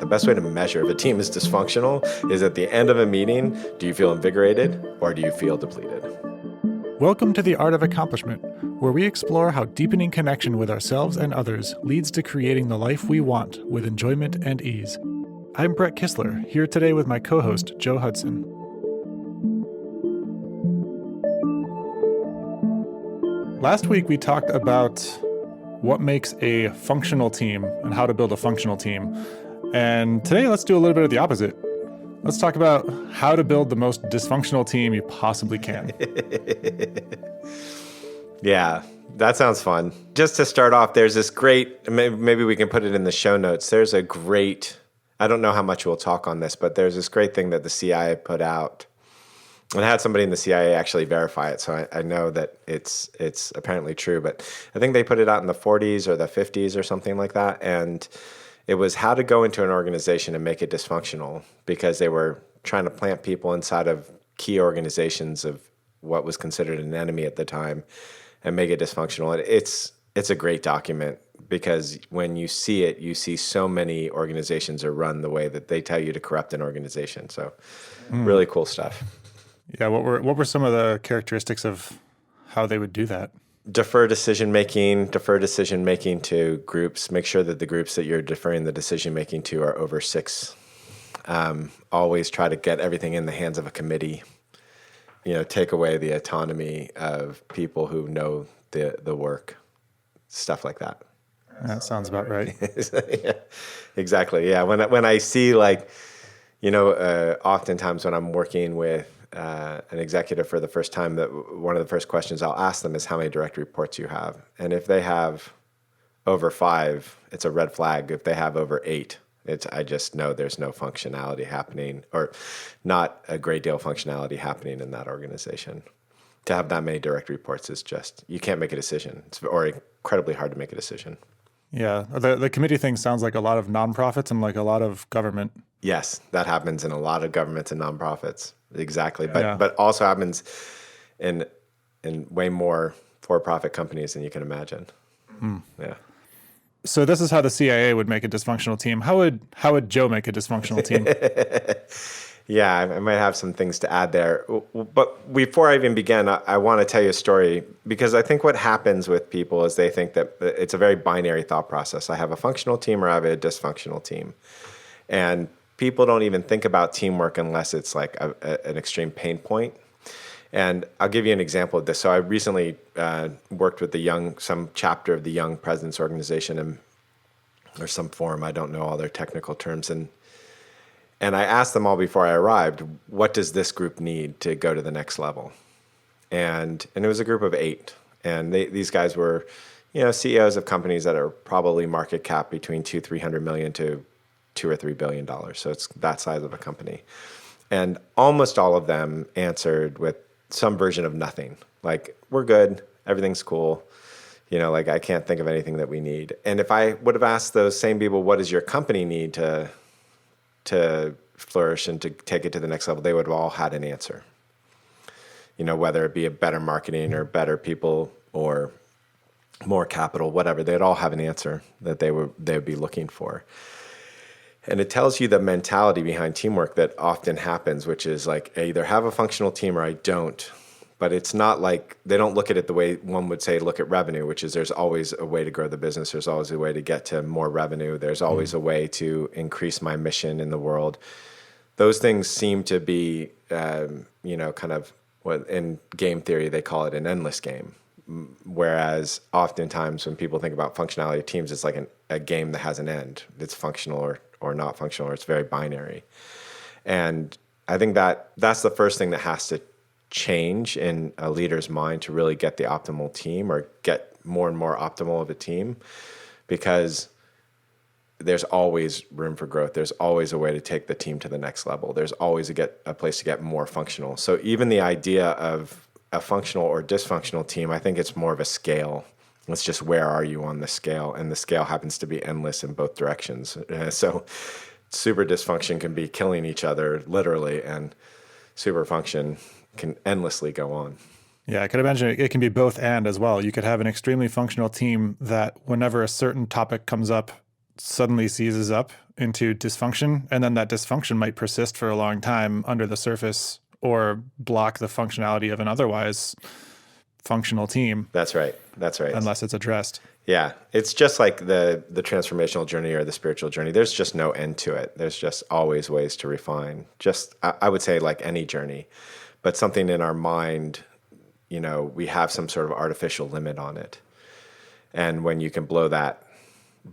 best way to measure if a team is dysfunctional is at the end of a meeting, do you feel invigorated or do you feel depleted? Welcome to The Art of Accomplishment, where we explore how deepening connection with ourselves and others leads to creating the life we want with enjoyment and ease. I'm Brett Kistler, here today with my co-host, Joe Hudson. Last week, we talked about what makes a functional team and how to build a functional team. And today, let's do a little bit of the opposite. Let's talk about how to build the most dysfunctional team you possibly can. Yeah, that sounds fun. Just to start off, there's this great, maybe we can put it in the show notes. There's a great, I don't know how much we'll talk on this, but there's this great thing that the CIA put out. And I had somebody in the CIA actually verify it, so I know that it's apparently true. But I think they put it out in the 40s or the 50s or something like that. And it was how to go into an organization and make it dysfunctional, because they were trying to plant people inside of key organizations of what was considered an enemy at the time and make it dysfunctional. And it's a great document, because when you see it, you see so many organizations are run the way that they tell you to corrupt an organization. So really cool stuff. Yeah, what were some of the characteristics of how they would do that? Defer decision making to groups. Make sure that the groups that you're deferring the decision making to are over 6. Always try to get everything in the hands of a committee. Take away the autonomy of people who know the work. Stuff like that. That sounds about right. Yeah, exactly. Yeah. When I see oftentimes when I'm working with an executive for the first time, that one of the first questions I'll ask them is how many direct reports you have. And if they have over 5, it's a red flag. If they have over 8, I just know there's no functionality happening, or not a great deal of functionality happening in that organization. To have that many direct reports is just, you can't make a decision. It's incredibly hard to make a decision. Yeah, the committee thing sounds like a lot of nonprofits and like a lot of government. Yes, that happens in a lot of governments and nonprofits. Exactly. But also happens in way more for-profit companies than you can imagine. Yeah. So this is how the CIA would make a dysfunctional team. How would Joe make a dysfunctional team? Yeah, I might have some things to add there. But before I even begin, I want to tell you a story, because I think what happens with people is they think that it's a very binary thought process. I have a functional team or I have a dysfunctional team. And people don't even think about teamwork unless it's like an extreme pain point. And I'll give you an example of this. So I recently worked with some chapter of the Young Presidents Organization, or some forum. I don't know all their technical terms. And I asked them all before I arrived, what does this group need to go to the next level? And it was a group of 8. And these guys were, CEOs of companies that are probably market cap between $200-300 million to $2 or $3 billion. So it's that size of a company. And almost all of them answered with some version of nothing. Like, we're good, everything's cool. I can't think of anything that we need. And if I would have asked those same people, what does your company need to flourish and to take it to the next level, they would have all had an answer. Whether it be a better marketing or better people or more capital, whatever, they'd all have an answer that they would be looking for. And it tells you the mentality behind teamwork that often happens, which is like, I either have a functional team or I don't. But it's not like, they don't look at it the way one would say look at revenue, which is there's always a way to grow the business. There's always a way to get to more revenue. There's always a way to increase my mission in the world. Those things seem to be, kind of what in game theory, they call it an endless game. Whereas oftentimes when people think about functionality of teams, it's like a game that has an end. It's functional or not functional, or it's very binary. And I think that's the first thing that has to change in a leader's mind to really get the optimal team, or get more and more optimal of a team, because there's always room for growth. There's always a way to take the team to the next level. There's always a place to get more functional. So even the idea of a functional or dysfunctional team, I think it's more of a scale. It's just, where are you on the scale? And the scale happens to be endless in both directions. So super dysfunction can be killing each other, literally, and super function can endlessly go on. Yeah, I could imagine it can be both and as well. You could have an extremely functional team that whenever a certain topic comes up, suddenly seizes up into dysfunction, and then that dysfunction might persist for a long time under the surface or block the functionality of an otherwise functional team That's right. That's right. unless it's addressed. Yeah, it's just like the transformational journey or the spiritual journey. There's just no end to it. There's just always ways to refine. Just I would say like any journey, but something in our mind, we have some sort of artificial limit on it. And when you can blow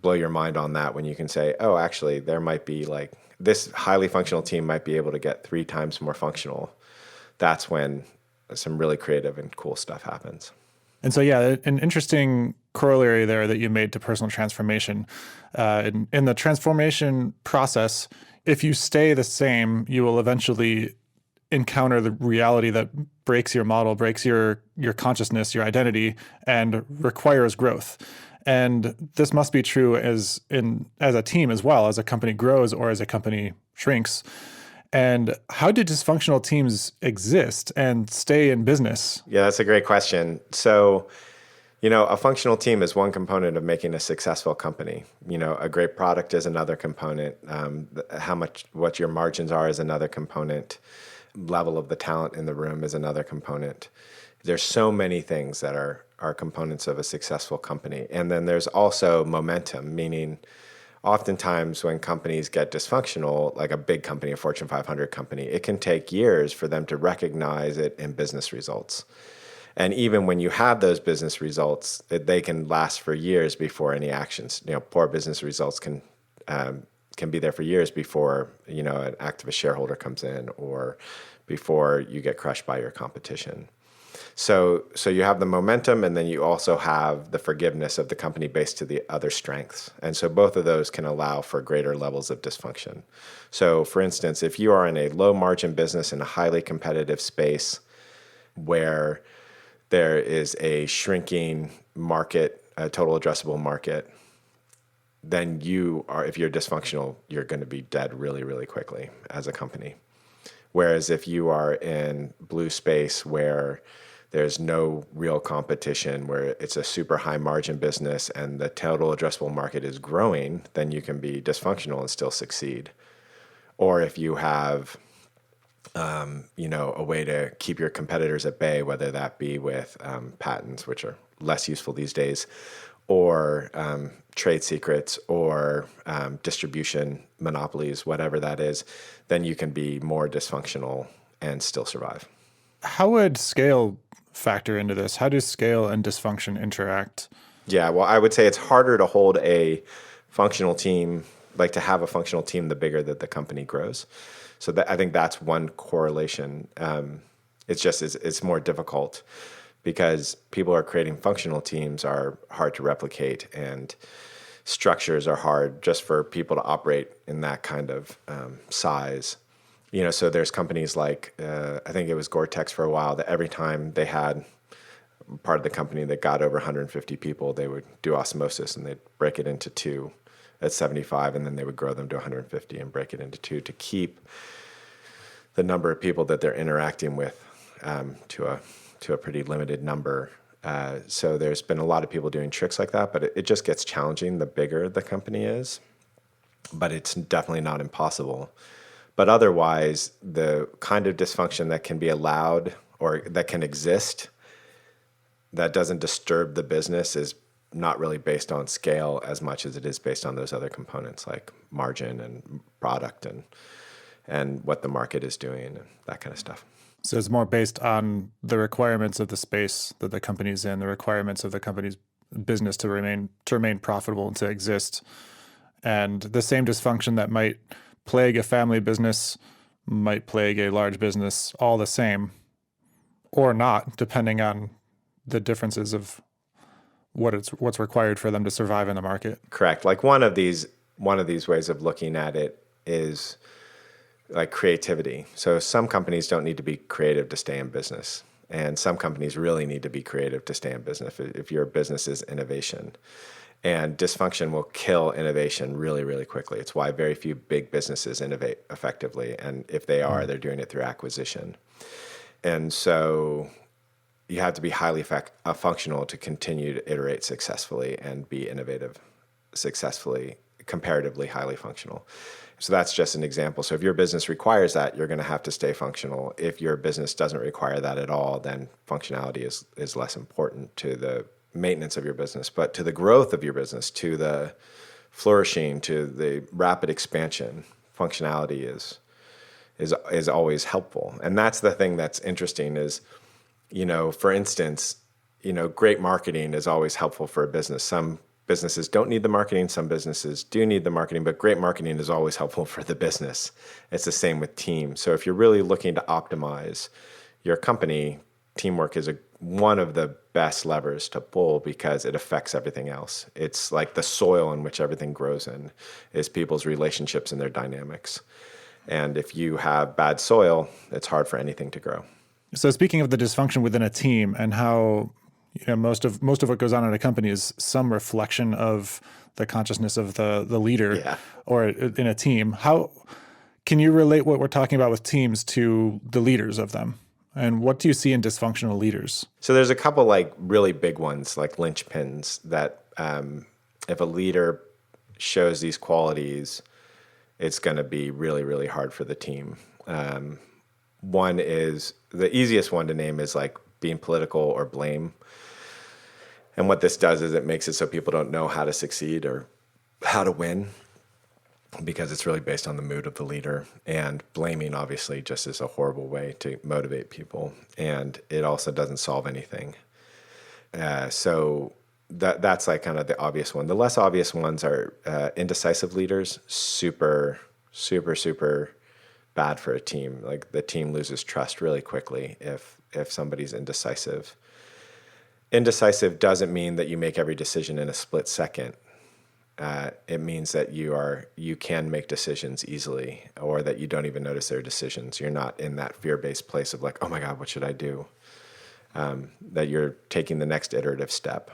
your mind on that, when you can say, oh, actually, there might be like this highly functional team might be able to get 3 times more functional. That's when some really creative and cool stuff happens. And so, yeah, an interesting corollary there that you made to personal transformation. In the transformation process, if you stay the same, you will eventually encounter the reality that breaks your model, breaks your consciousness, your identity, and requires growth. And this must be true as a team as well, as a company grows or as a company shrinks. And how do dysfunctional teams exist and stay in business? Yeah, that's a great question. So, a functional team is one component of making a successful company. A great product is another component. What your margins are is another component. Level of the talent in the room is another component. There's so many things that are components of a successful company. And then there's also momentum, meaning oftentimes when companies get dysfunctional, like a big company, a Fortune 500 company, it can take years for them to recognize it in business results. And even when you have those business results, they can last for years before any actions. Poor business results can be there for years before an activist shareholder comes in or before you get crushed by your competition. So you have the momentum, and then you also have the forgiveness of the company based to the other strengths. And so both of those can allow for greater levels of dysfunction. So for instance, if you are in a low margin business in a highly competitive space where there is a shrinking market, a total addressable market, then if you're dysfunctional, you're going to be dead really, really quickly as a company. Whereas if you are in blue space where there's no real competition, where it's a super high margin business and the total addressable market is growing, then you can be dysfunctional and still succeed. Or if you have, a way to keep your competitors at bay, whether that be with patents, which are less useful these days, or trade secrets, or distribution monopolies, whatever that is, then you can be more dysfunctional and still survive. How would scale factor into this? How do scale and dysfunction interact? Yeah, well, I would say it's harder to hold a functional team, like to have a functional team the bigger that the company grows. So I think that's one correlation. It's more difficult because people are creating functional teams are hard to replicate, and structures are hard just for people to operate in that kind of size. So there's companies like, I think it was Gore-Tex for a while, that every time they had part of the company that got over 150 people, they would do osmosis and they'd break it into 2 at 75, and then they would grow them to 150 and break it into 2 to keep the number of people that they're interacting with to a pretty limited number. So there's been a lot of people doing tricks like that, but it just gets challenging the bigger the company is. But it's definitely not impossible. But otherwise, the kind of dysfunction that can be allowed or that can exist that doesn't disturb the business is not really based on scale as much as it is based on those other components like margin and product and what the market is doing and that kind of stuff. So it's more based on the requirements of the space that the company's in, the requirements of the company's business to remain profitable and to exist. And the same dysfunction that might plague a family business might plague a large business, all the same, or not, depending on the differences of what's required for them to survive in the market. Correct. Like one of these ways of looking at it is like creativity. So some companies don't need to be creative to stay in business, and some companies really need to be creative to stay in business if your business is innovation. And dysfunction will kill innovation really, really quickly. It's why very few big businesses innovate effectively. And if they are, they're doing it through acquisition. And so you have to be highly functional to continue to iterate successfully and be innovative successfully comparatively highly functional. So that's just an example. So if your business requires that, you're going to have to stay functional. If your business doesn't require that at all, then functionality is less important to the maintenance of your business. But to the growth of your business, to the flourishing, to the rapid expansion, functionality is always helpful. And that's the thing that's interesting is, for instance, great marketing is always helpful for a business. Some businesses don't need the marketing. Some businesses do need the marketing, but great marketing is always helpful for the business. It's the same with teams. So if you're really looking to optimize your company, teamwork is one of the best levers to pull because it affects everything else. It's like the soil in which everything grows in is people's relationships and their dynamics. And if you have bad soil, it's hard for anything to grow. So speaking of the dysfunction within a team and how most of what goes on in a company is some reflection of the consciousness of the leader or in a team. How can you relate what we're talking about with teams to the leaders of them? And what do you see in dysfunctional leaders? So there's a couple like really big ones, like linchpins that if a leader shows these qualities, it's going to be really, really hard for the team. One is, the easiest one to name is like being political or blame. And what this does is it makes it so people don't know how to succeed or how to win because it's really based on the mood of the leader. And blaming obviously just is a horrible way to motivate people. And it also doesn't solve anything. So that's like kind of the obvious one. The less obvious ones are indecisive leaders, super, super, super bad for a team. Like the team loses trust really quickly if somebody's indecisive. Indecisive doesn't mean that you make every decision in a split second. It means that you can make decisions easily, or that you don't even notice their decisions. You're not in that fear-based place of like, oh my God, what should I do? That you're taking the next iterative step.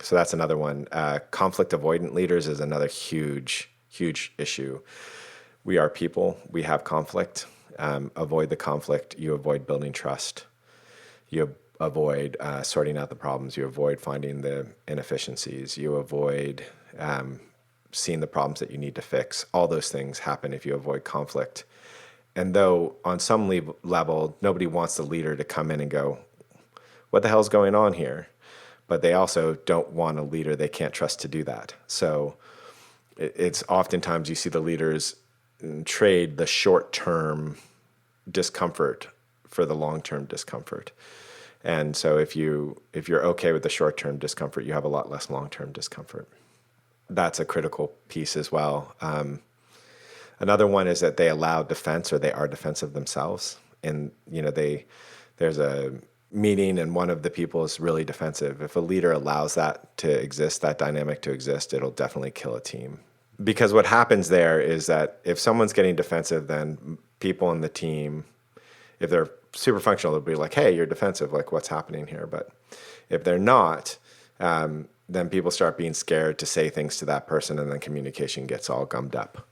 So that's another one. Conflict avoidant leaders is another huge, huge issue. We are people. We have conflict. Avoid the conflict. You avoid building trust. You avoid sorting out the problems. You avoid finding the inefficiencies. You avoid seeing the problems that you need to fix. All those things happen if you avoid conflict. And though on some level, nobody wants the leader to come in and go, what the hell's going on here? But they also don't want a leader they can't trust to do that. So it's oftentimes you see the leaders trade the short-term discomfort for the long-term discomfort. And so if you're okay with the short-term discomfort, you have a lot less long-term discomfort. That's a critical piece as well. Another one is that they allow defense, or they are defensive themselves. And there's a meeting and one of the people is really defensive. If a leader allows that to exist, that dynamic to exist, it'll definitely kill a team. Because what happens there is that if someone's getting defensive, then people in the team, if they're super functional, they'll be like, hey, you're defensive, like what's happening here? But if they're not, then people start being scared to say things to that person, and then communication gets all gummed up.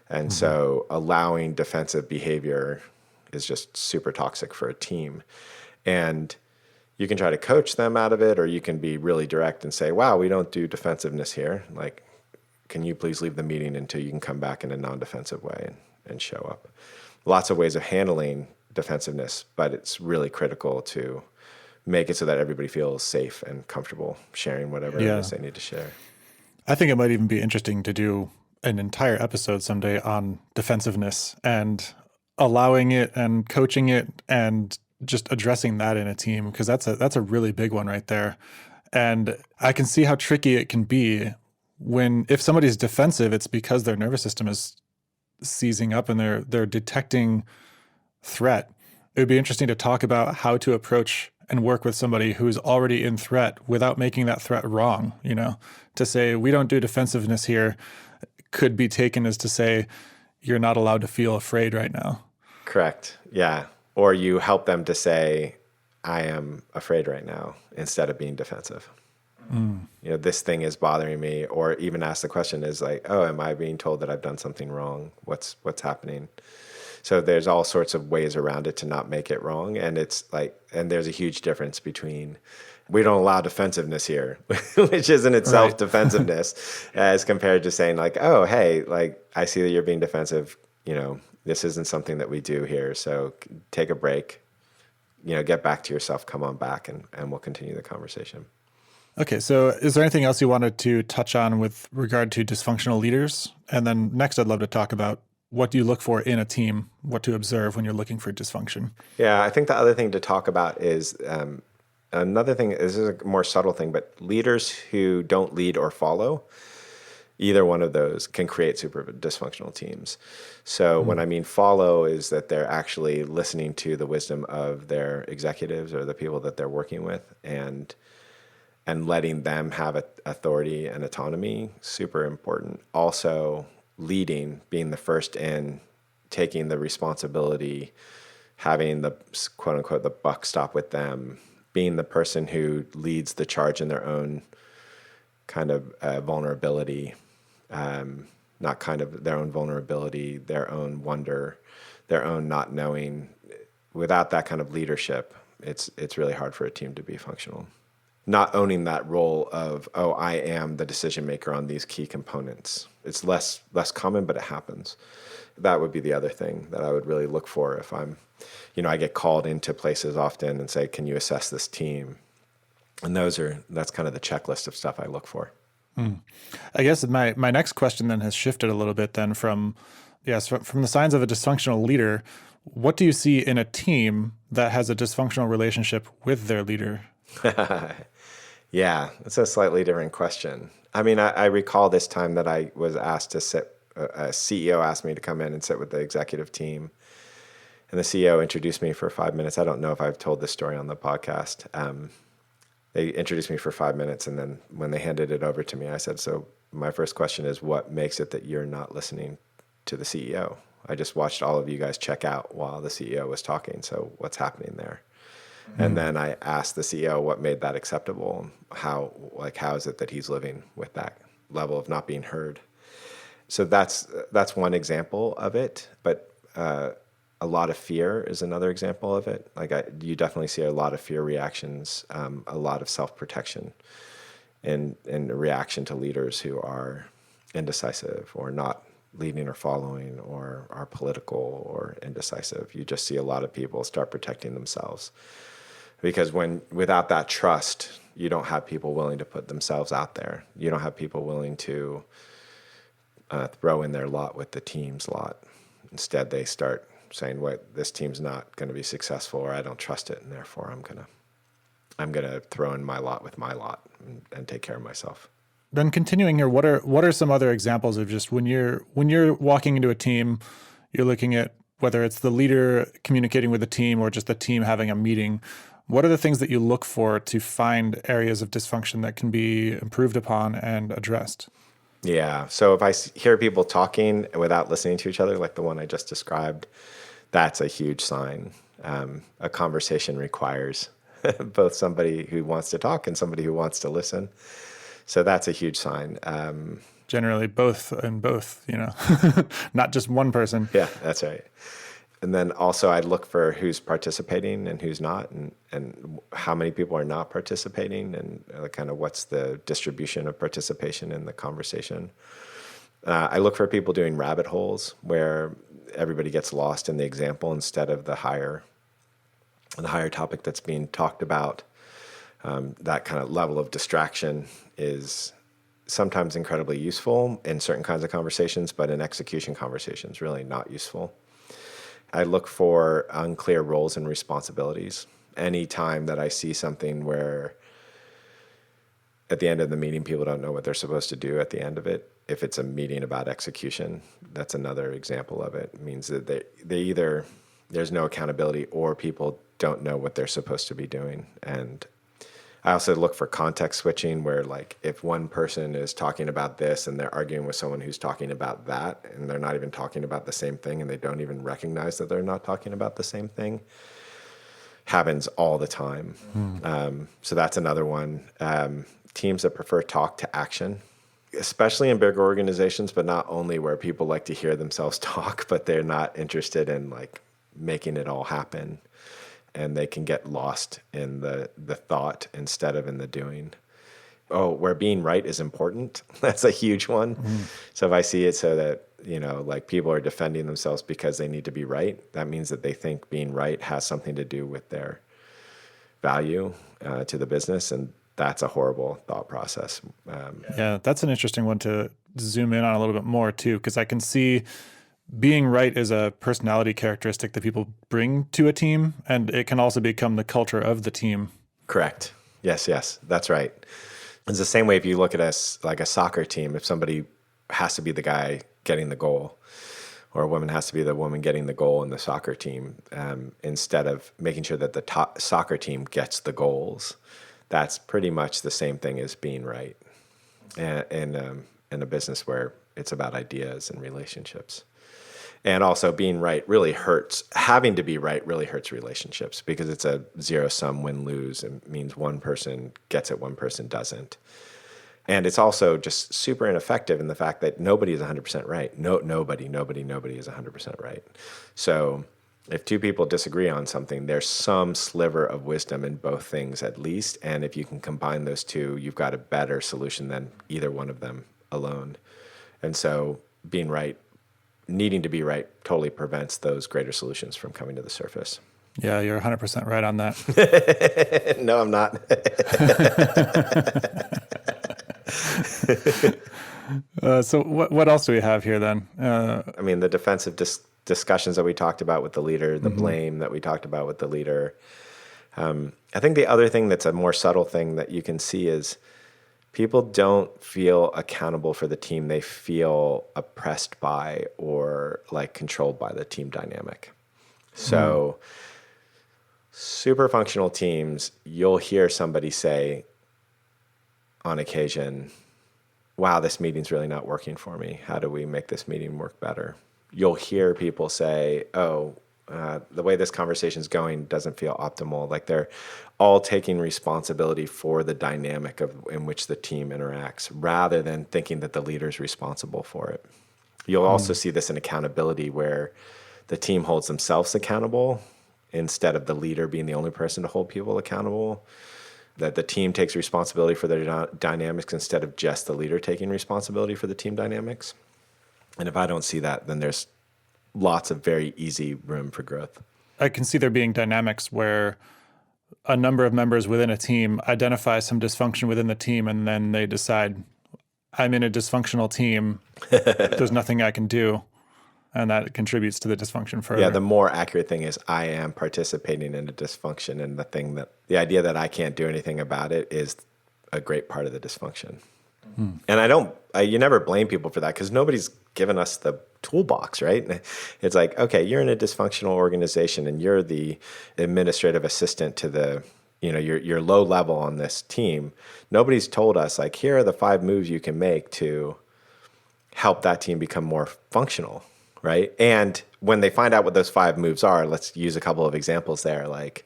And so allowing defensive behavior is just super toxic for a team. And you can try to coach them out of it, or you can be really direct and say, wow, we don't do defensiveness here. Like, can you please leave the meeting until you can come back in a non-defensive way and show up? Lots of ways of handling defensiveness, but it's really critical to make it so that everybody feels safe and comfortable sharing whatever it is they need to share. I think it might even be interesting to do an entire episode someday on defensiveness and allowing it and coaching it and just addressing that in a team, because that's a really big one right there. And I can see how tricky it can be if somebody's defensive, it's because their nervous system is seizing up and they're detecting threat. It would be interesting to talk about how to approach and work with somebody who's already in threat without making that threat wrong. To say we don't do defensiveness here could be taken as to say you're not allowed to feel afraid right now. Correct. Yeah. Or you help them to say, I am afraid right now, instead of being defensive. This thing is bothering me. Or even ask the question is like, oh, am I being told that I've done something wrong? What's happening? So there's all sorts of ways around it to not make it wrong. And it's like, and there's a huge difference between we don't allow defensiveness here, which is in itself Right. defensiveness, as compared to saying like, oh, hey, like I see that you're being defensive. This isn't something that we do here. So take a break, get back to yourself, come on back, and we'll continue the conversation. Okay, so is there anything else you wanted to touch on with regard to dysfunctional leaders? And then next, I'd love to talk about what do you look for in a team, what to observe when you're looking for dysfunction. Yeah, I think the other thing to talk about is another thing. This is a more subtle thing, but leaders who don't lead or follow, either one of those can create super dysfunctional teams. So when I mean follow is that they're actually listening to the wisdom of their executives or the people that they're working with and letting them have authority and autonomy, super important. Also leading, being the first in, taking the responsibility, having the quote unquote, the buck stop with them, being the person who leads the charge in their own kind of vulnerability, not kind of their own vulnerability, their own wonder, their own not knowing. Without that kind of leadership, it's really hard for a team to be functional. Not owning that role of, oh, I am the decision maker on these key components. It's less common, but it happens. That would be the other thing that I would really look for if I'm, I get called into places often and say, can you assess this team? And that's kind of the checklist of stuff I look for. I guess my next question then has shifted a little bit then from the signs of a dysfunctional leader. What do you see in a team that has a dysfunctional relationship with their leader? Yeah, it's a slightly different question. I mean, I recall this time that I was asked to sit, a CEO asked me to come in and sit with the executive team. And the CEO introduced me for 5 minutes. I don't know if I've told this story on the podcast. They introduced me for 5 minutes. And then when they handed it over to me, I said, so my first question is, what makes it that you're not listening to the CEO? I just watched all of you guys check out while the CEO was talking. So what's happening there? And then I asked the CEO what made that acceptable. How is it that he's living with that level of not being heard? So that's one example of it. But a lot of fear is another example of it. You definitely see a lot of fear reactions, a lot of self-protection in reaction to leaders who are indecisive or not leading or following or are political or indecisive. You just see a lot of people start protecting themselves. Because without that trust, you don't have people willing to put themselves out there. You don't have people willing to throw in their lot with the team's lot. Instead, they start saying, "Wait, this team's not going to be successful, or I don't trust it, and therefore I'm gonna throw in my lot with my lot and take care of myself." Then continuing here, what are some other examples of just when you're walking into a team, you're looking at whether it's the leader communicating with the team or just the team having a meeting. What are the things that you look for to find areas of dysfunction that can be improved upon and addressed? Yeah. So if I hear people talking without listening to each other, like the one I just described, that's a huge sign. A conversation requires both somebody who wants to talk and somebody who wants to listen. So that's a huge sign. Generally, both, not just one person. Yeah, that's right. And then also I'd look for who's participating and who's not, and how many people are not participating, and kind of what's the distribution of participation in the conversation. I look for people doing rabbit holes where everybody gets lost in the example instead of the higher topic that's being talked about. That kind of level of distraction is sometimes incredibly useful in certain kinds of conversations, but in execution conversations, really not useful. I look for unclear roles and responsibilities. Any time that I see something where at the end of the meeting, people don't know what they're supposed to do at the end of it, if it's a meeting about execution, that's another example of it. It means that they either, there's no accountability or people don't know what they're supposed to be doing. And I also look for context switching where, like, if one person is talking about this and they're arguing with someone who's talking about that, and they're not even talking about the same thing, and they don't even recognize that they're not talking about the same thing, happens all the time. So that's another one. Teams that prefer talk to action, especially in bigger organizations, but not only, where people like to hear themselves talk, but they're not interested in like making it all happen. and they can get lost in the thought instead of in the doing. Oh, where being right is important. That's a huge one. So if I see it so that, like people are defending themselves because they need to be right, that means that they think being right has something to do with their value to the business. And that's a horrible thought process. Yeah, that's an interesting one to zoom in on a little bit more too, because I can see being right is a personality characteristic that people bring to a team, and it can also become the culture of the team. Correct. Yes, that's right. It's the same way if you look at us like a soccer team, if somebody has to be the guy getting the goal, or a woman has to be the woman getting the goal in the soccer team, instead of making sure that the top soccer team gets the goals, that's pretty much the same thing as being right in a business where it's about ideas and relationships. And also being right really hurts. Having to be right really hurts relationships because it's a zero-sum win-lose. It means one person gets it, one person doesn't. And it's also just super ineffective in the fact that nobody is 100% right. Nobody is 100% right. So if two people disagree on something, there's some sliver of wisdom in both things at least. And if you can combine those two, you've got a better solution than either one of them alone. And so being right, needing to be right, totally prevents those greater solutions from coming to the surface. Yeah, you're 100% right on that. No, I'm not. So what else do we have here then? I mean, the defensive discussions that we talked about with the leader, the blame that we talked about with the leader. I think the other thing that's a more subtle thing that you can see is people don't feel accountable for the team. They feel oppressed by or like controlled by the team dynamic. So super functional teams, you'll hear somebody say on occasion, wow, this meeting's really not working for me. How do we make this meeting work better? You'll hear people say, the way this conversation's going doesn't feel optimal. Like they're all taking responsibility for the dynamic in which the team interacts rather than thinking that the leader's responsible for it. You'll also see this in accountability where the team holds themselves accountable instead of the leader being the only person to hold people accountable. That the team takes responsibility for their dynamics instead of just the leader taking responsibility for the team dynamics. And if I don't see that, then there's lots of very easy room for growth. I can see there being dynamics where a number of members within a team identify some dysfunction within the team, and then they decide, I'm in a dysfunctional team. There's nothing I can do. And that contributes to the dysfunction further. Yeah, the more accurate thing is I am participating in a dysfunction, and the idea that I can't do anything about it is a great part of the dysfunction. And you never blame people for that because nobody's given us the toolbox, right? It's like, okay, you're in a dysfunctional organization and you're the administrative assistant to you're low level on this team. Nobody's told us like, here are the 5 moves you can make to help that team become more functional. Right. And when they find out what those 5 moves are, let's use a couple of examples there, like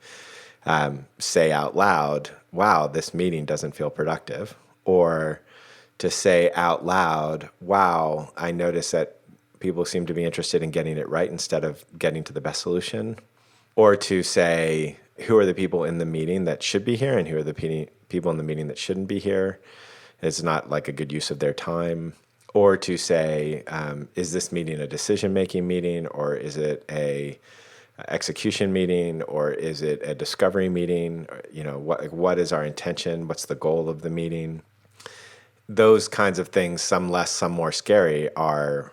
say out loud, wow, this meeting doesn't feel productive. Or to say out loud, wow, I notice that people seem to be interested in getting it right instead of getting to the best solution. Or to say, who are the people in the meeting that should be here and who are the people in the meeting that shouldn't be here? It's not like a good use of their time. Or to say, is this meeting a decision-making meeting, or is it a execution meeting, or is it a discovery meeting? What is our intention? What's the goal of the meeting? Those kinds of things, some less, some more scary, are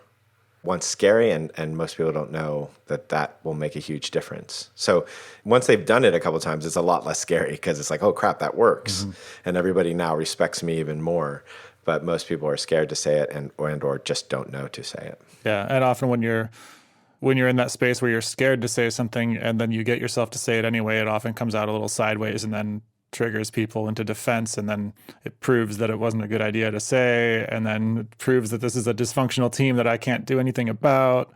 once scary, and most people don't know that will make a huge difference. So once they've done it a couple of times, it's a lot less scary because it's like, oh crap, that works, and everybody now respects me even more. But most people are scared to say it or just don't know to say it. Yeah, and often when you're in that space where you're scared to say something and then you get yourself to say it anyway, it often comes out a little sideways and then triggers people into defense, and then it proves that it wasn't a good idea to say, and then it proves that this is a dysfunctional team that I can't do anything about.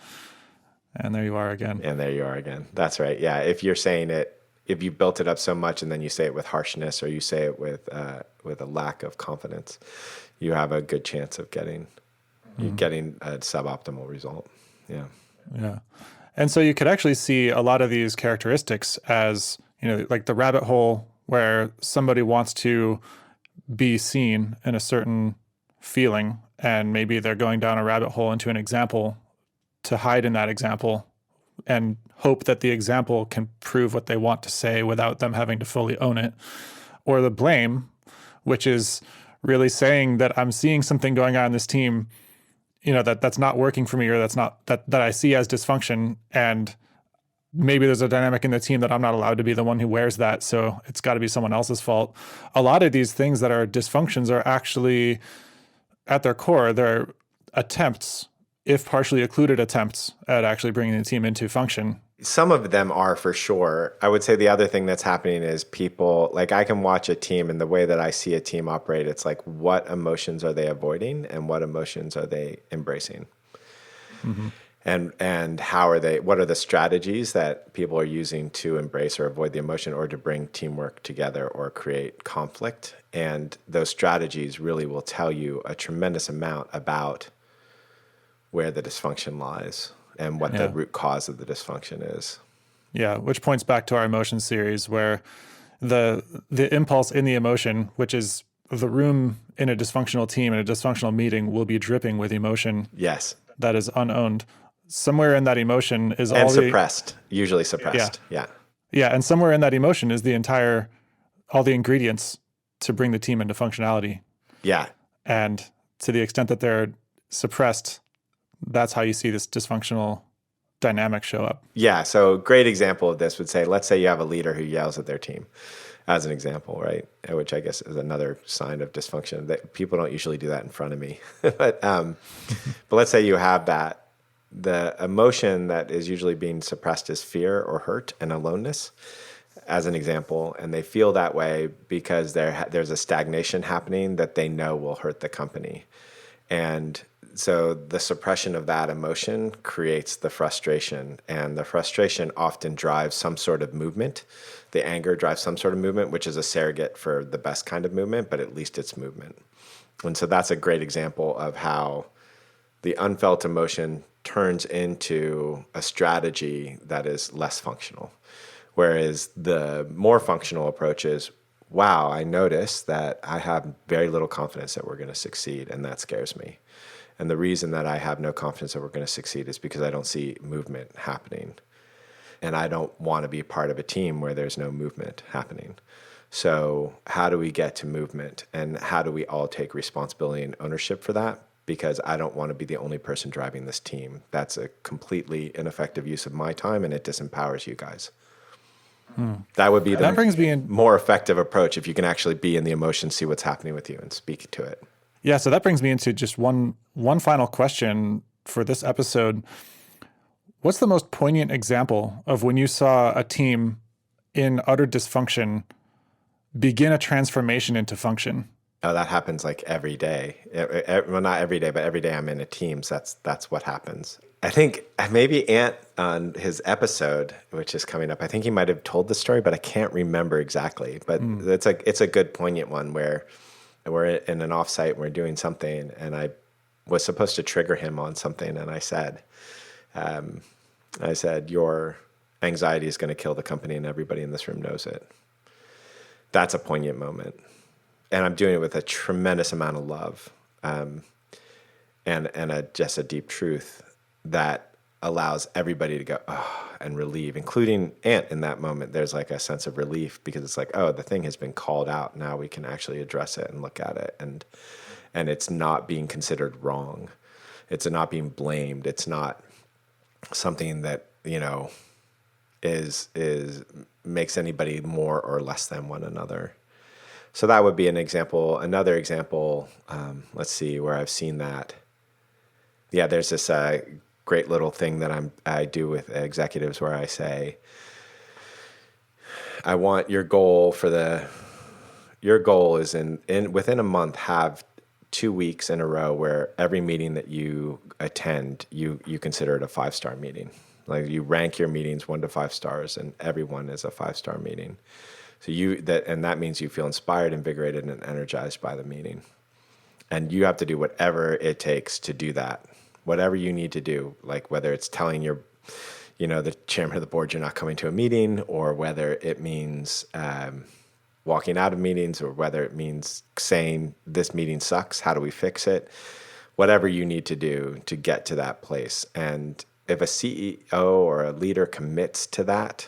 And there you are again. That's right. Yeah, if you're saying it, if you built it up so much and then you say it with harshness or you say it with a lack of confidence, you have a good chance of getting a suboptimal result. Yeah. Yeah. And so you could actually see a lot of these characteristics as like the rabbit hole where somebody wants to be seen in a certain feeling, and maybe they're going down a rabbit hole into an example to hide in that example and hope that the example can prove what they want to say without them having to fully own it. Or the blame, which is really saying that I'm seeing something going on in this team, that's not working for me, or that I see as dysfunction, and maybe there's a dynamic in the team that I'm not allowed to be the one who wears that, so it's got to be someone else's fault. A lot of these things that are dysfunctions are actually, at their core, they're attempts, if partially occluded attempts, at actually bringing the team into function. Some of them are, for sure. I would say the other thing that's happening is people, like, I can watch a team, and the way that I see a team operate, it's like, what emotions are they avoiding and what emotions are they embracing? Mm-hmm. And what are the strategies that people are using to embrace or avoid the emotion, or to bring teamwork together or create conflict? And those strategies really will tell you a tremendous amount about where the dysfunction lies and what the root cause of the dysfunction is. Yeah, which points back to our emotion series, where the impulse in the emotion, which is the room in a dysfunctional team, in a dysfunctional meeting, will be dripping with emotion. Yes. That is unowned. Somewhere in that emotion is and suppressed, usually suppressed. Yeah. Yeah, and somewhere in that emotion is all the ingredients to bring the team into functionality. Yeah. And to the extent that they're suppressed, that's how you see this dysfunctional dynamic show up. Yeah. So a great example of this would say, let's say you have a leader who yells at their team, as an example, right? Which I guess is another sign of dysfunction. That people don't usually do that in front of me. but let's say you have that. The emotion that is usually being suppressed is fear or hurt and aloneness, as an example. And they feel that way because there's a stagnation happening that they know will hurt the company. And so the suppression of that emotion creates the frustration, and the frustration often drives some sort of movement. The anger drives some sort of movement, which is a surrogate for the best kind of movement, but at least it's movement. And so that's a great example of how the unfelt emotion turns into a strategy that is less functional. Whereas the more functional approach is, wow, I notice that I have very little confidence that we're going to succeed, and that scares me. And the reason that I have no confidence that we're going to succeed is because I don't see movement happening. And I don't want to be part of a team where there's no movement happening. So how do we get to movement? And how do we all take responsibility and ownership for that? Because I don't want to be the only person driving this team. That's a completely ineffective use of my time, and it disempowers you guys. That would be the more effective approach, if you can actually be in the emotion, see what's happening with you, and speak to it. Yeah, so that brings me into just one final question for this episode. What's the most poignant example of when you saw a team in utter dysfunction begin a transformation into function? Oh, that happens like every day. Well, not every day, but every day I'm in a team. So that's what happens. I think maybe Ant on his episode, which is coming up, I think he might have told the story, but I can't remember exactly. But it's a good poignant one where we're in an offsite and we're doing something, and I was supposed to trigger him on something, and I said, your anxiety is going to kill the company, and everybody in this room knows it. That's a poignant moment. And I'm doing it with a tremendous amount of love, and just a deep truth that allows everybody to go, oh, and relieve, including Ant in that moment. There's like a sense of relief because it's like, oh, the thing has been called out. Now we can actually address it and look at it. And it's not being considered wrong. It's not being blamed. It's not something that, is makes anybody more or less than one another. So that would be an example. Another example, let's see where I've seen that. Yeah, there's this great little thing that I do with executives where I say, I want your goal is in within a month, have 2 weeks in a row where every meeting that you attend, you consider it a 5-star meeting. Like, you rank your meetings 1 to 5 stars, and everyone is a 5-star meeting. So that means you feel inspired, invigorated, and energized by the meeting. And you have to do whatever it takes to do that. Whatever you need to do, like whether it's telling the chairman of the board, you're not coming to a meeting, or whether it means walking out of meetings, or whether it means saying this meeting sucks, how do we fix it? Whatever you need to do to get to that place. And if a CEO or a leader commits to that,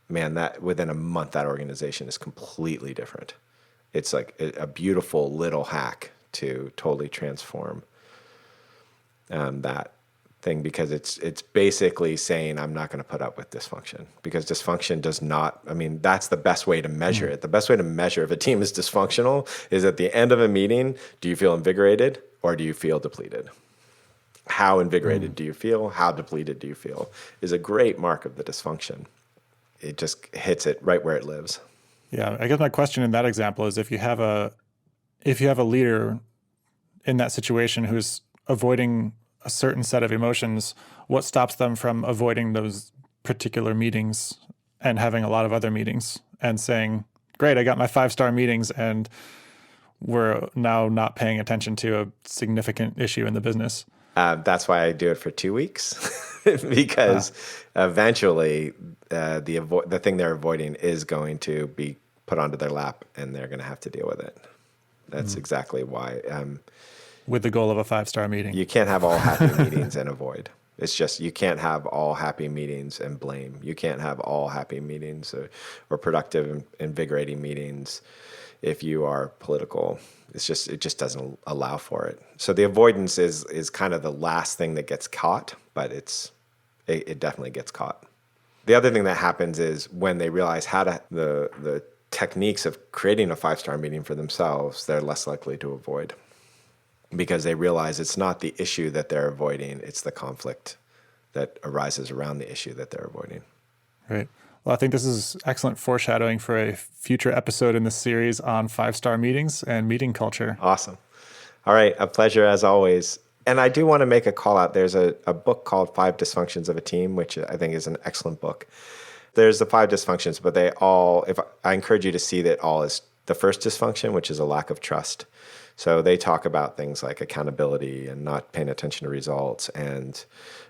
man, that within a month, that organization is completely different. It's like a beautiful little hack to totally transform that thing, because it's basically saying, I'm not going to put up with dysfunction, because dysfunction does not, that's the best way to measure it. The best way to measure if a team is dysfunctional is at the end of a meeting, do you feel invigorated or do you feel depleted? How invigorated do you feel? How depleted do you feel? Is a great mark of the dysfunction. It just hits it right where it lives. Yeah, I guess my question in that example is if you have a leader in that situation who's avoiding a certain set of emotions, what stops them from avoiding those particular meetings and having a lot of other meetings and saying, great, I got my 5-star meetings and we're now not paying attention to a significant issue in the business? That's why I do it for 2 weeks, because eventually the thing they're avoiding is going to be put onto their lap and they're going to have to deal with it. That's exactly why. With the goal of a 5-star meeting. You can't have all happy meetings and avoid. It's just, you can't have all happy meetings and blame. You can't have all happy meetings or productive, invigorating meetings if you are political. It just doesn't allow for it. So the avoidance is kind of the last thing that gets caught, but it definitely gets caught. The other thing that happens is when they realize the techniques of creating a 5-star meeting for themselves, they're less likely to avoid, because they realize it's not the issue that they're avoiding, it's the conflict that arises around the issue that they're avoiding. Right. Well, I think this is excellent foreshadowing for a future episode in this series on 5-star meetings and meeting culture. Awesome. All right. A pleasure as always. And I do want to make a call out. There's a book called 5 Dysfunctions of a Team, which I think is an excellent book. There's the 5 dysfunctions, but I encourage you to see that all is the first dysfunction, which is a lack of trust. So they talk about things like accountability and not paying attention to results and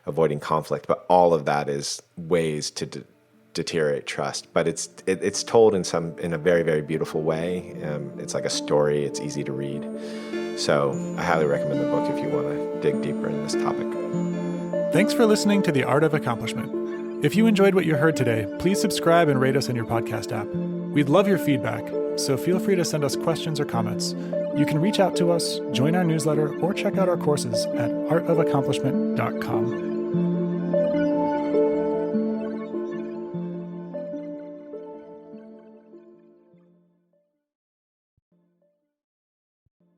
avoiding conflict. But all of that is ways to deteriorate trust. But it's told in a very, very beautiful way. It's like a story. It's easy to read. So I highly recommend the book if you want to dig deeper in this topic. Thanks for listening to The Art of Accomplishment. If you enjoyed what you heard today, please subscribe and rate us in your podcast app. We'd love your feedback, so feel free to send us questions or comments. You can reach out to us, join our newsletter, or check out our courses at artofaccomplishment.com.